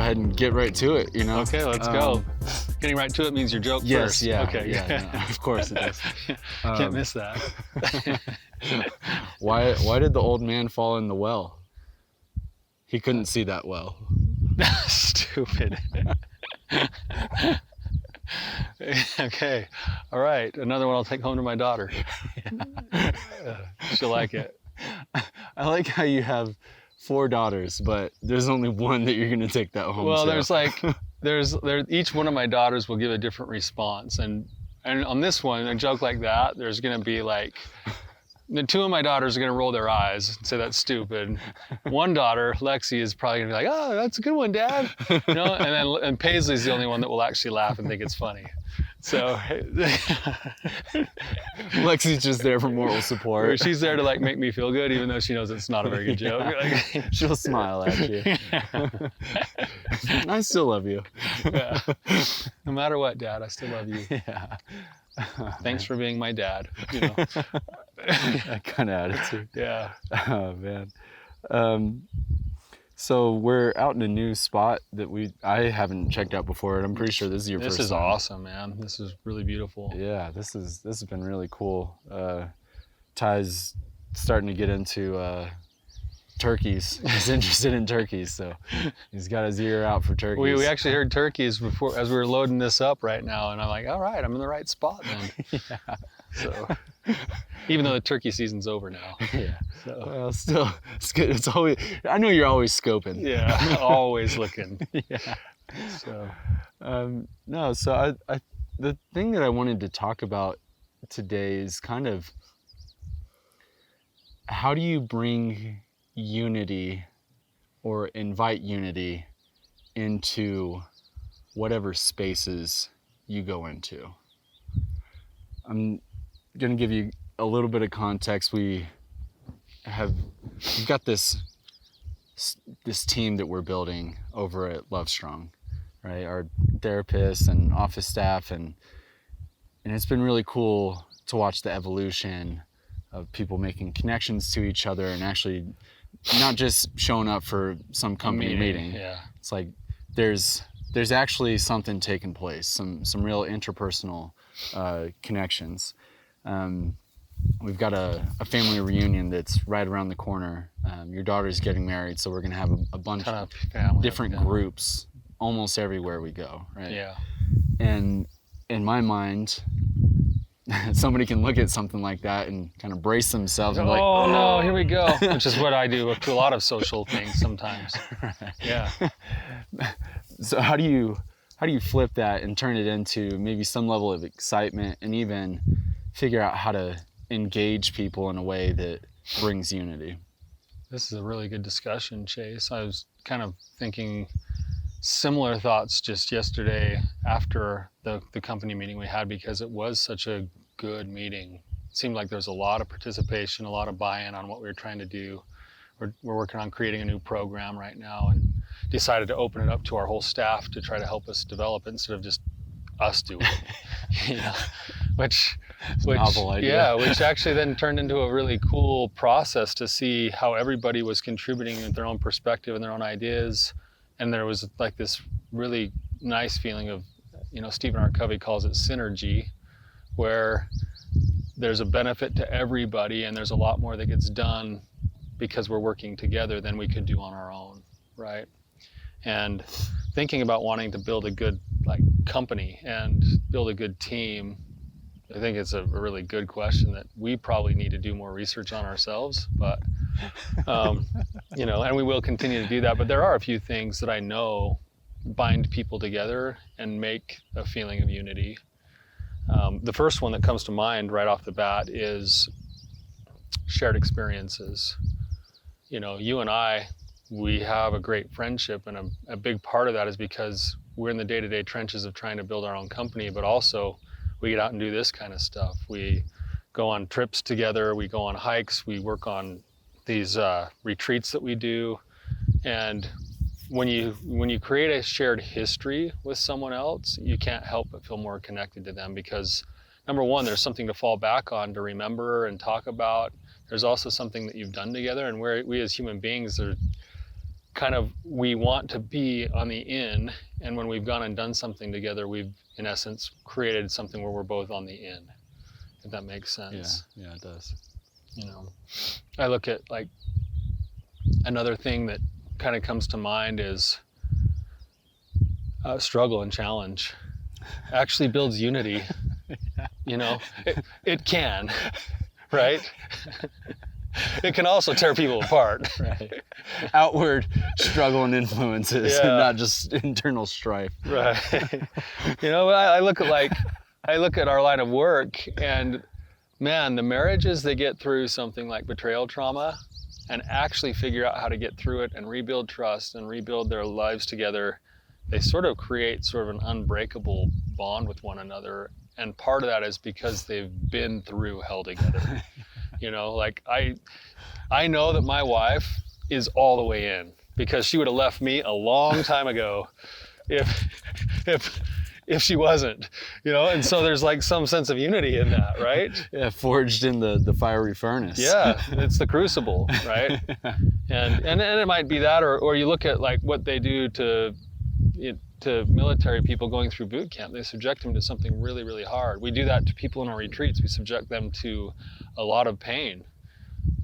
ahead and get right to it, Okay, let's go. Getting right to it means your joke yes, first. Yeah, okay. Yeah, no, of course it does. Can't miss that. Why did the old man fall in the well? He couldn't see that well. Stupid. Okay, all right. Another one I'll take home to my daughter. She'll like it. I like how you have 4 daughters, but there's only one that you're gonna take that home. Well, to. there's each one of my daughters will give a different response, and on this one, a joke like that, there's gonna be like, the 2 of my daughters are gonna roll their eyes and say that's stupid. One daughter, Lexi, is probably gonna be like, "Oh, that's a good one, Dad," and Paisley's the only one that will actually laugh and think it's funny. So Lexi's just there for moral support. She's there to like make me feel good, even though she knows it's not a very good joke. Like, she'll smile at you. I still love you. Yeah. No matter what, Dad, I still love you. Yeah. Thanks for being my dad. That kind of attitude. Yeah. Oh man. So we're out in a new spot that I haven't checked out before, and I'm pretty sure this is your first time. This is awesome, man. This is really beautiful. Yeah, this has been really cool. Ty's starting to get into turkeys. He's interested in turkeys, so he's got his ear out for turkeys. We actually heard turkeys before as we were loading this up right now, and I'm like, all right, I'm in the right spot then. Yeah. So, even though the turkey season's over now. Yeah. So. Well, still, it's good. It's always. I know you're always scoping. Yeah, always looking. Yeah. So, no. So the thing that I wanted to talk about today is kind of how do you bring unity or invite unity into whatever spaces you go into. I'm going to give you a little bit of context. We've got this team that we're building over at Lovestrong, right? Our therapists and office staff, and it's been really cool to watch the evolution of people making connections to each other and actually not just showing up for some company meeting. Yeah. It's like there's actually something taking place, some real interpersonal connections. We've got a family reunion that's right around the corner. Your daughter's getting married, so we're gonna have a bunch of different groups almost everywhere we go, right? Yeah. And in my mind, somebody can look at something like that and kind of brace themselves and be like, oh no, here we go. Which is what I do to a lot of social things sometimes. Yeah. So how do you flip that and turn it into maybe some level of excitement and even figure out how to engage people in a way that brings unity? This is a really good discussion, Chase. I was kind of thinking similar thoughts just yesterday after the company meeting we had, because it was such a good meeting. It seemed like there was a lot of participation, a lot of buy-in on what we were trying to do. We're working on creating a new program right now and decided to open it up to our whole staff to try to help us develop it instead of just us doing it. Which novel idea. Yeah, which actually then turned into a really cool process to see how everybody was contributing with their own perspective and their own ideas. And there was like this really nice feeling of, Stephen R. Covey calls it synergy, where there's a benefit to everybody and there's a lot more that gets done because we're working together than we could do on our own, right? And thinking about wanting to build a good company and build a good team, I think it's a really good question that we probably need to do more research on ourselves, but and we will continue to do that. But there are a few things that I know bind people together and make a feeling of unity. The first one that comes to mind right off the bat is shared experiences. You and I, we have a great friendship, and a big part of that is because we're in the day-to-day trenches of trying to build our own company, but also we get out and do this kind of stuff. We go on trips together, we go on hikes, we work on these retreats that we do. And when you create a shared history with someone else, you can't help but feel more connected to them, because number one, there's something to fall back on, to remember and talk about. There's also something that you've done together, and we as human beings are kind of, we want to be on the in, and when we've gone and done something together, we've in essence created something where we're both on the in, if that makes sense. Yeah, it does. You know, I look at like another thing that kind of comes to mind is struggle and challenge actually builds unity. You know, it can, right? It can also tear people apart. Right. Outward struggle and influences, Yeah. and not just internal strife. Right. You know, I look at our line of work, and man, the marriages that get through something like betrayal trauma and actually figure out how to get through it and rebuild trust and rebuild their lives together, they sort of create sort of an unbreakable bond with one another. And part of that is because they've been through hell together. You know, like I know that my wife is all the way in, because she would have left me a long time ago if she wasn't, you know. And so there's like some sense of unity in that, right? Yeah, forged in the fiery furnace. Yeah, it's the crucible, right? And it might be that, or you look at like what they do to military people going through boot camp. They subject them to something really, really hard. We do that to people in our retreats. We subject them to a lot of pain,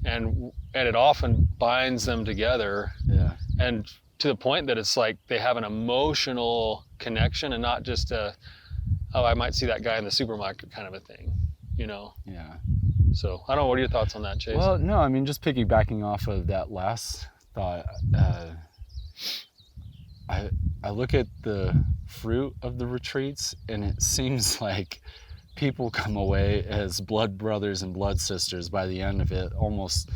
and it often binds them together. Yeah. And to the point that it's like they have an emotional connection, and not just I might see that guy in the supermarket kind of a thing, you know? Yeah. So I don't know, what are your thoughts on that, Chase? Well, no, I mean, just piggybacking off of that last thought, I look at the fruit of the retreats, and it seems like people come away as blood brothers and blood sisters by the end of it, almost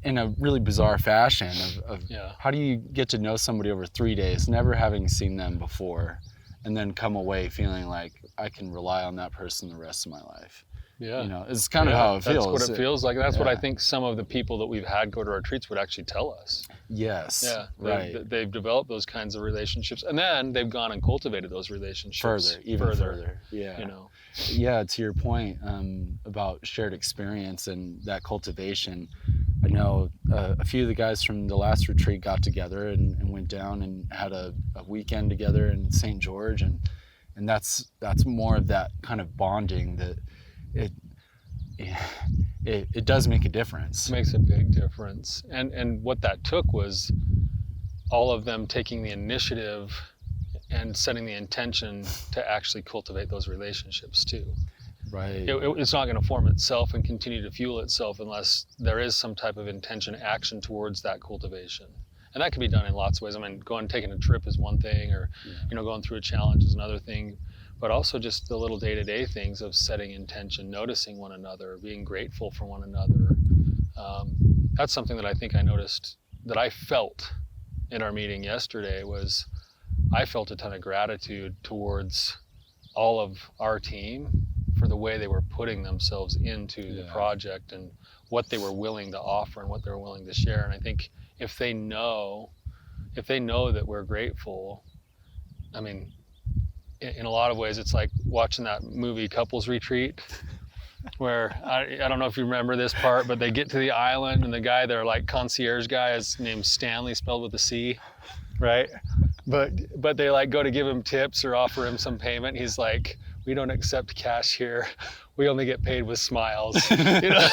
in a really bizarre fashion of Yeah. how do you get to know somebody over 3 days, never having seen them before, and then come away feeling like I can rely on that person the rest of my life. Yeah. You know, it's kind of how it feels. That's what it feels like. That's what I Yeah. think some of the people that we've had go to our retreats would actually tell us. Yes. Yeah. Right. They've developed those kinds of relationships, and then they've gone and cultivated those relationships Even further. Yeah. You know. Yeah, to your point about shared experience and that cultivation, I know a few of the guys from the last retreat got together and went down and had a weekend together in St. George, and that's more of that kind of bonding that it does make a difference. It makes a big difference. And what that took was all of them taking the initiative and setting the intention to actually cultivate those relationships too. Right. It's not going to form itself and continue to fuel itself unless there is some type of intention, action towards that cultivation. And that can be done in lots of ways. I mean, taking a trip is one thing, or going through a challenge is another thing. But also just the little day-to-day things of setting intention, noticing one another, being grateful for one another. That's something that I think I noticed, that I felt in our meeting yesterday, was I felt a ton of gratitude towards all of our team for the way they were putting themselves into the project and what they were willing to offer and what they were willing to share. And I think if they know that we're grateful, I mean, in a lot of ways, it's like watching that movie Couples Retreat, where I don't know if you remember this part, but they get to the island, and the guy, their like concierge guy, is named Stanley, spelled with a C, right? But they like go to give him tips or offer him some payment. He's like, "We don't accept cash here. We only get paid with smiles." You know,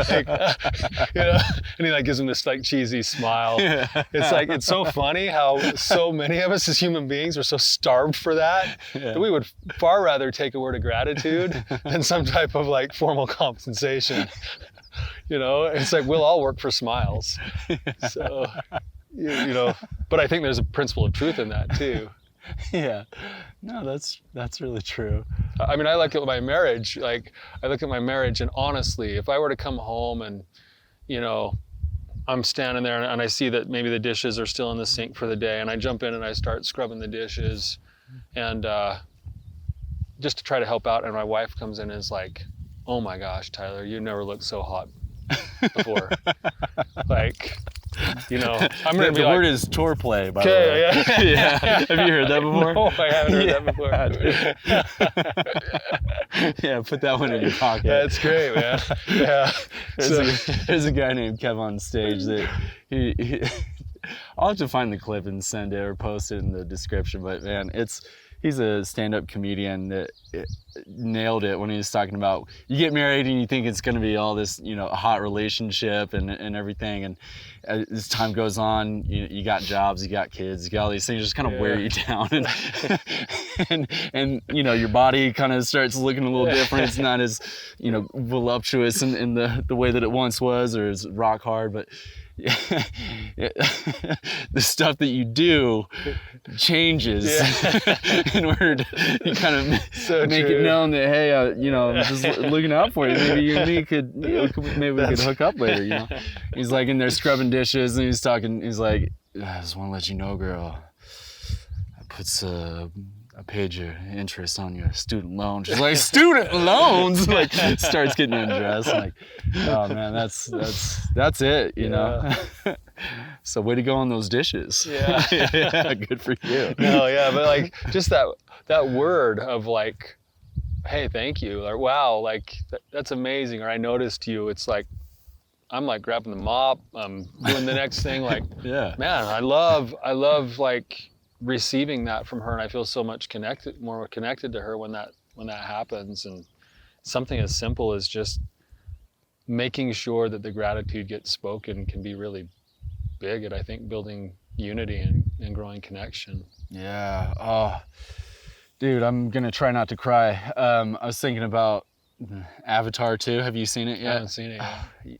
like, and he like gives him this like cheesy smile. Yeah. It's like, it's so funny how so many of us as human beings are so starved for that that we would far rather take a word of gratitude than some type of like formal compensation. You know, it's like, we'll all work for smiles. So, you know, but I think there's a principle of truth in that too. Yeah, no, that's really true. I mean, I look at my marriage, and honestly, if I were to come home and, you know, I'm standing there and I see that maybe the dishes are still in the sink for the day, and I jump in and I start scrubbing the dishes, and just to try to help out, and my wife comes in and is like, "Oh my gosh, Tyler, you never looked so hot before." Like, you know, I'm going to be the like, word is tour play, by the way. Yeah. Have you heard that before? No, I haven't heard that before. Yeah, put that one in your pocket. That's great, man. Yeah. There's a guy named Kev on stage that I'll have to find the clip and send it or post it in the description. But man, he's a stand-up comedian that nailed it when he was talking about you get married and you think it's going to be all this, a hot relationship and everything. And as time goes on, you got jobs, you got kids, you got all these things just kind of wear you down. And your body kind of starts looking a little different. It's not as, voluptuous in the way that it once was, or as rock hard, but the stuff that you do changes in order to kind of make it known that, hey, I'm just looking out for you. Maybe you and me could, maybe we could hook up later. He's like in there scrubbing dishes, and he's like, I just want to let you know, girl, I paid your interest on your student loan. She's like, student loans? Like, starts getting undressed. Like, oh man, that's it, you know? So way to go on those dishes. Yeah, good for you. No, yeah, but like, just that word of like, hey, thank you, or wow, like, that's amazing, or I noticed you. It's like, I'm like grabbing the mop, I'm doing the next thing, like, man, I love like, receiving that from her, and I feel so much more connected to her when that happens. And something as simple as just making sure that the gratitude gets spoken can be really big at, I think, building unity and growing connection. Yeah. Oh, dude, I'm gonna try not to cry. I was thinking about Avatar 2. Have you seen it yet? I haven't seen it yet.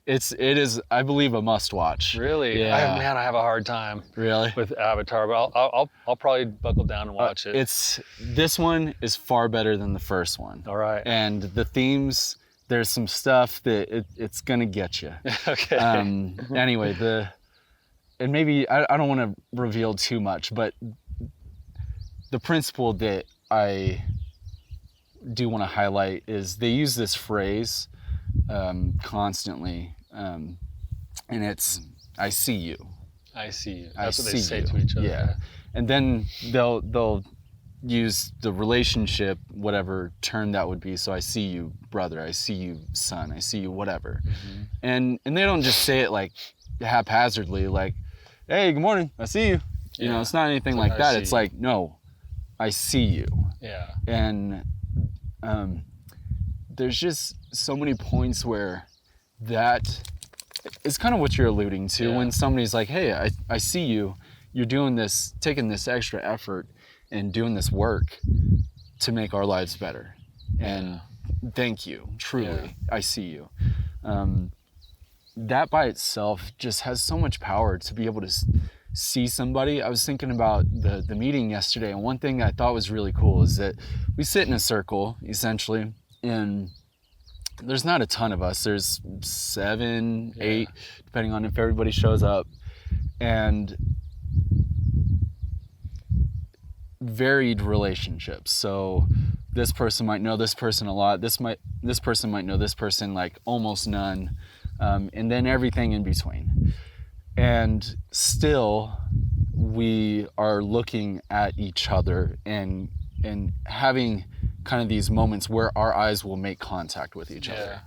It is, I believe, a must-watch. Really? Yeah. I have a hard time. Really? With Avatar, but I'll probably buckle down and watch it. This one is far better than the first one. All right. And the themes, there's some stuff that it's gonna get you. Okay. Anyway, and maybe I don't want to reveal too much, but the principle that I do want to highlight is they use this phrase constantly, and it's, I see you. I see you. That's what they say you. to each other. Yeah. And then they'll use the relationship, whatever term that would be. So I see you, brother. I see you, son. I see you, whatever. Mm-hmm. And they don't just say it like haphazardly, like, hey, good morning. I see you. You know, it's not anything like that. It's like, no, I see you. Yeah. And there's just so many points where that is kind of what you're alluding to when somebody's like, hey, I see you. You're doing this, taking this extra effort and doing this work to make our lives better. And thank you, truly. I see you. That by itself just has so much power to be able to see somebody. I was thinking about the meeting yesterday, and one thing I thought was really cool is that we sit in a circle, essentially, and there's not a ton of us. There's 7, 8, depending on if everybody shows up, and varied relationships. So this person might know this person a lot. This person might know this person like almost none, and then everything in between. And still, we are looking at each other and having kind of these moments where our eyes will make contact with each other,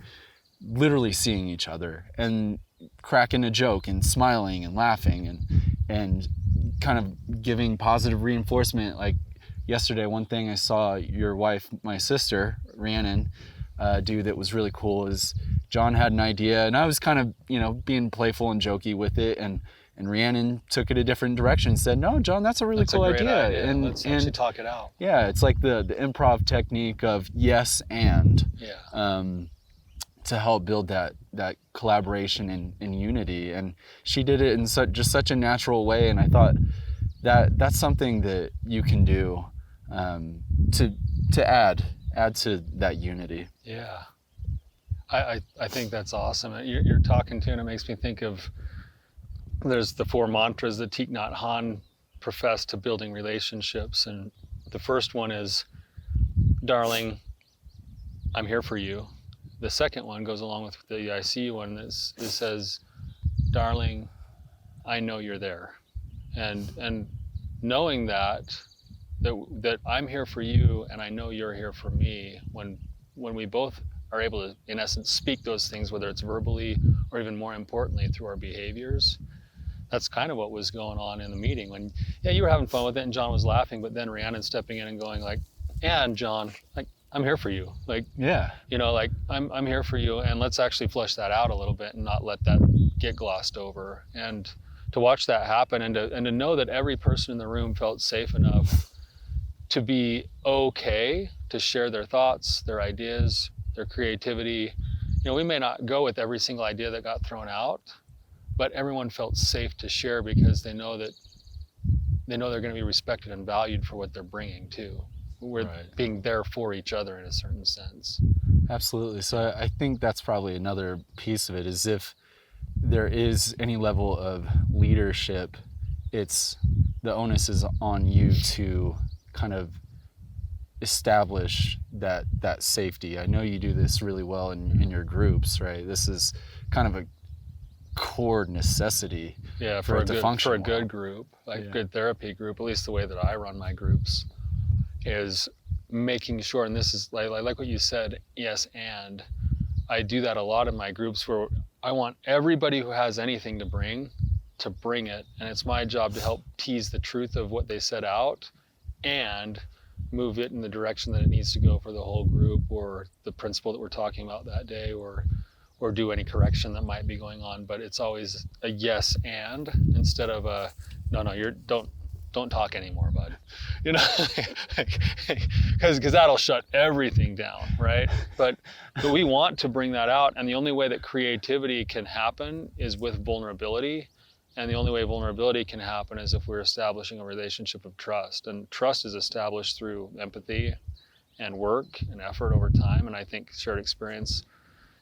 literally seeing each other and cracking a joke and smiling and laughing and kind of giving positive reinforcement. Like yesterday, one thing I saw your wife, my sister, Rhiannon, do that was really cool is John had an idea, and I was kind of, being playful and jokey with it, and Rhiannon took it a different direction and said, no, John, that's a really cool idea. And let's actually talk it out. Yeah, it's like the improv technique of yes and to help build that collaboration and unity. And she did it in just such a natural way, and I thought that's something that you can do to add to that unity. Yeah. I think that's awesome. You're talking to, and it makes me think of, there's the 4 mantras that Thich Nhat Hanh professed to building relationships. And the first one is, darling, I'm here for you. The second one goes along with the I see you one. It says, darling, I know you're there. And knowing that I'm here for you and I know you're here for me, when we both are able to, in essence, speak those things, whether it's verbally or even more importantly through our behaviors, that's kind of what was going on in the meeting when, yeah, you were having fun with it and John was laughing, but then Rhiannon stepping in and going like, and John, like, I'm here for you. Like, Yeah. you know, like I'm here for you, and let's actually flesh that out a little bit and not let that get glossed over. And to watch that happen and to know that every person in the room felt safe enough to be okay to share their thoughts, their ideas, their creativity. You know, we may not go with every single idea that got thrown out, but everyone felt safe to share because they know they're going to be respected and valued for what they're bringing too. We're Right. being there for each other in a certain sense. Absolutely. So I think that's probably another piece of it, is if there is any level of leadership, it's the onus is on you to kind of establish that safety. I know you do this really well in your groups, right? This is kind of a core necessity. Yeah, for for it to function a good well. group, like Yeah. good therapy group, at least the way that I run my groups, is making sure, and this is like what you said, yes, and I do that a lot in my groups where I want everybody who has anything to bring it, and it's my job to help tease the truth of what they set out and move it in the direction that it needs to go for the whole group or the principle that we're talking about that day, or do any correction that might be going on. But it's always a yes and instead of a no, you're don't talk anymore, bud. You know, because that'll shut everything down, right? But we want to bring that out, and the only way that creativity can happen is with vulnerability. And the only way vulnerability can happen is if we're establishing a relationship of trust. And trust is established through empathy and work and effort over time. And I think shared experience,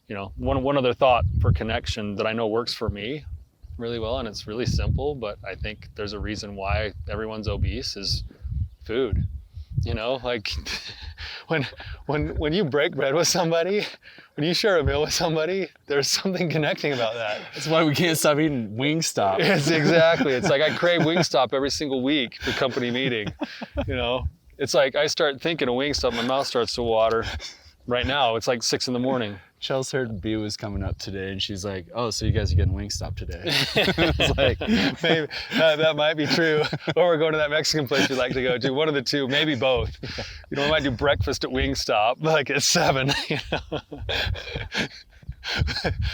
you know, one other thought for connection that I know works for me really well, and it's really simple, but I think there's a reason why everyone's obese, is food. You know, like when you break bread with somebody, when you share a meal with somebody, there's something connecting about that. That's why we can't stop eating Wingstop. It's exactly. It's like I crave Wingstop every single week for company meeting. You know, it's like I start thinking of Wingstop, my mouth starts to water. Right now, it's like 6 a.m. Chels heard B was coming up today, and she's like, "Oh, so you guys are getting Wingstop today?" It's like, maybe that might be true. Or we're going to that Mexican place we like to go to. One of the two, maybe both. You know, we might do breakfast at Wingstop, like at 7. You know.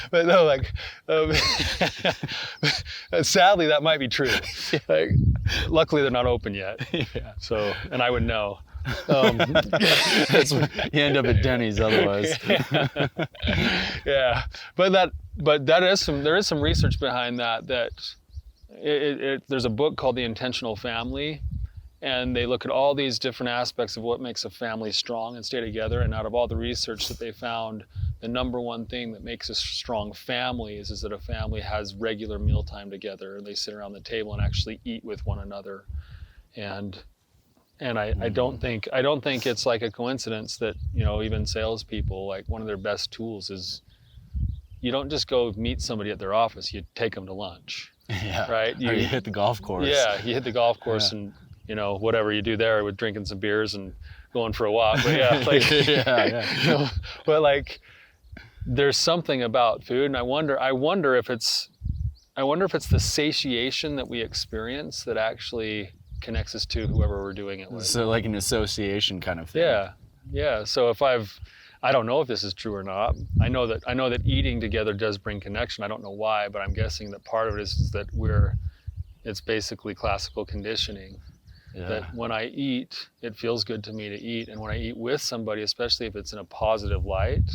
But no, like, sadly, that might be true. Like, luckily, they're not open yet. yeah. So, and I would know. That's what, you end up at Denny's otherwise. Yeah, but there is some research behind that. There's a book called The Intentional Family, and they look at all these different aspects of what makes a family strong and stay together. And out of all the research that they found, the number one thing that makes a strong family is that a family has regular mealtime together. They sit around the table and actually eat with one another. And I don't think it's like a coincidence that, you know, even salespeople, like one of their best tools is you don't just go meet somebody at their office, you take them to lunch. Yeah. Right? You hit the golf course. Yeah, you hit the golf course and, you know, whatever you do there with drinking some beers and going for a walk. But yeah, like, yeah. You know, but like there's something about food, and I wonder if it's the satiation that we experience that actually connects us to whoever we're doing it with. So like an association kind of thing. Yeah. So if I don't know if this is true or not. I know that eating together does bring connection. I don't know why, but I'm guessing that part of it is that it's basically classical conditioning. Yeah. That when I eat, it feels good to me to eat. And when I eat with somebody, especially if it's in a positive light,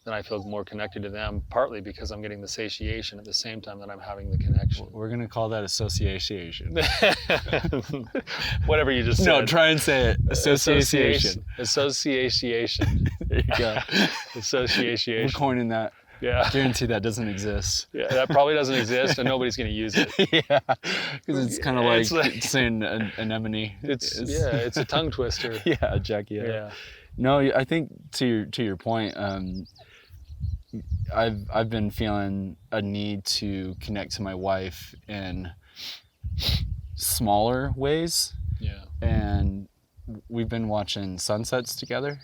then I feel more connected to them, partly because I'm getting the satiation at the same time that I'm having the connection. We're going to call that association. Whatever you just said. No, try and say it. Association. Association. There you go. Association. We're coining that. Yeah. Guarantee that doesn't exist. Yeah, that probably doesn't exist, and nobody's going to use it. Yeah, because it's kind of like, like saying anemone. It's a tongue twister. Yeah, Jackie. Yeah. No, I think to your point, I've been feeling a need to connect to my wife in smaller ways. Yeah. And we've been watching sunsets together.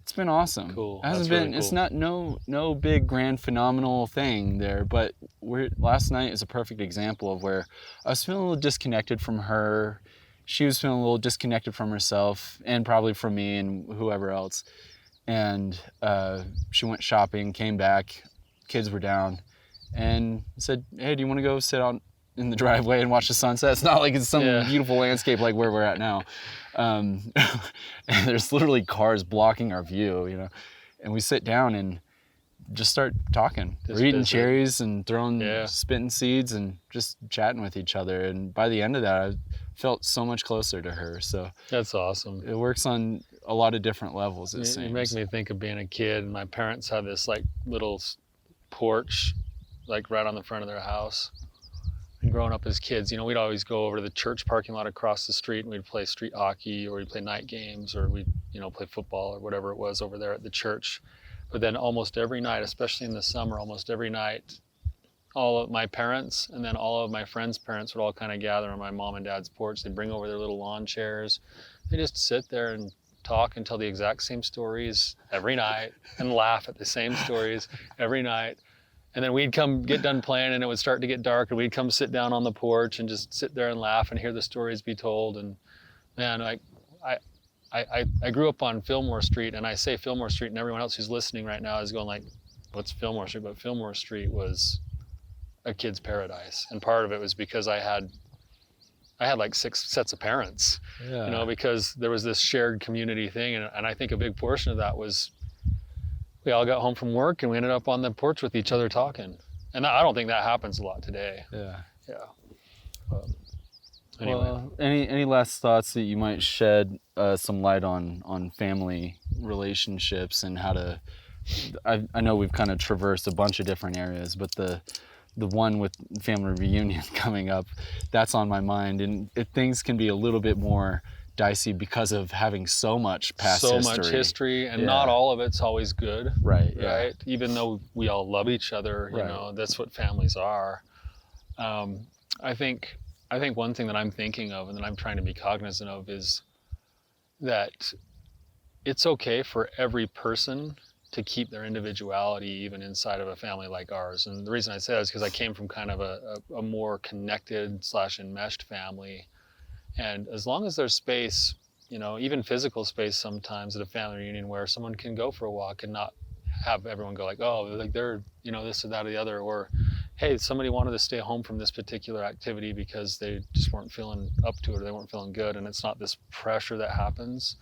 It's been awesome. Cool. It hasn't That's really been. It's cool. not no big grand phenomenal thing there, but last night is a perfect example of where I was feeling a little disconnected from her. She was feeling a little disconnected from herself, and probably from me and whoever else. And she went shopping, came back, kids were down, and said, "Hey, do you want to go sit out in the driveway and watch the sunset?" It's not like it's some Yeah. beautiful landscape like where we're at now. And there's literally cars blocking our view, you know. And we sit down and just start talking. Just We're eating visit. cherries and throwing, Yeah. spitting seeds and just chatting with each other. And by the end of that, I felt so much closer to her. So That's awesome. it works on a lot of different levels, it You seems. make me think of being a kid, and my parents had this like little porch, like right on the front of their house. And growing up as kids, you know, we'd always go over to the church parking lot across the street, and we'd play street hockey, or we'd play night games, or we'd, you know, play football or whatever it was over there at the church. But then almost every night, especially in the summer, almost every night, all of my parents and then all of my friends' parents would all kind of gather on my mom and dad's porch. They'd bring over their little lawn chairs. They just sit there and talk and tell the exact same stories every night and laugh at the same stories every night. And then we'd come get done playing, and it would start to get dark, and we'd come sit down on the porch and just sit there and laugh and hear the stories be told. And man, I grew up on Fillmore Street, and I say Fillmore Street, and everyone else who's listening right now is going like, what's Fillmore Street? But Fillmore Street was a kid's paradise. And part of it was because I had like 6 sets of parents, Yeah. you know, because there was this shared community thing. And I think a big portion of that was we all got home from work and we ended up on the porch with each other talking. And I don't think that happens a lot today. Yeah. Yeah. Anyway. Well, any last thoughts that you might shed some light on family relationships and how to? I know we've kind of traversed a bunch of different areas, but the one with family reunion coming up, that's on my mind, and things can be a little bit more dicey because of having so much past history. So much history, and Yeah. not all of it's always good. Right. Yeah. Right. Even though we all love each other, you Right. know, that's what families are. I think one thing that I'm thinking of and that I'm trying to be cognizant of is that it's okay for every person to keep their individuality even inside of a family like ours. And the reason I say that is because I came from kind of a more connected / enmeshed family. And as long as there's space, you know, even physical space sometimes at a family reunion where someone can go for a walk and not have everyone go like, oh, like they're, you know, this or that or the other, or hey, somebody wanted to stay home from this particular activity because they just weren't feeling up to it or they weren't feeling good, and it's not this pressure that happens.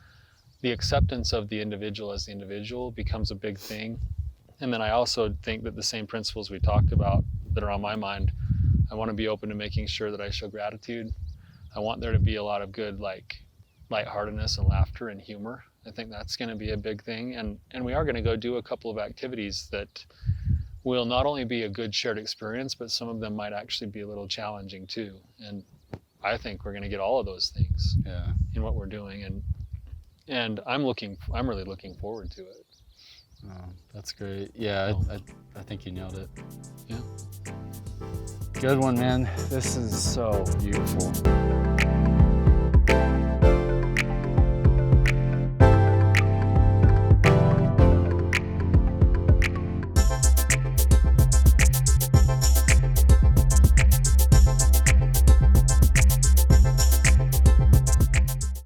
The acceptance of the individual as the individual becomes a big thing. And then I also think that the same principles we talked about that are on my mind, I want to be open to making sure that I show gratitude. I want there to be a lot of good, like, lightheartedness and laughter and humor. I think that's going to be a big thing. And we are going to go do a couple of activities that will not only be a good shared experience, but some of them might actually be a little challenging too. And I think we're going to get all of those things Yeah. in what we're doing. And I'm really looking forward to it. Oh, that's great. Yeah, Oh. I think you nailed it. Yeah. Good one, man. This is so beautiful.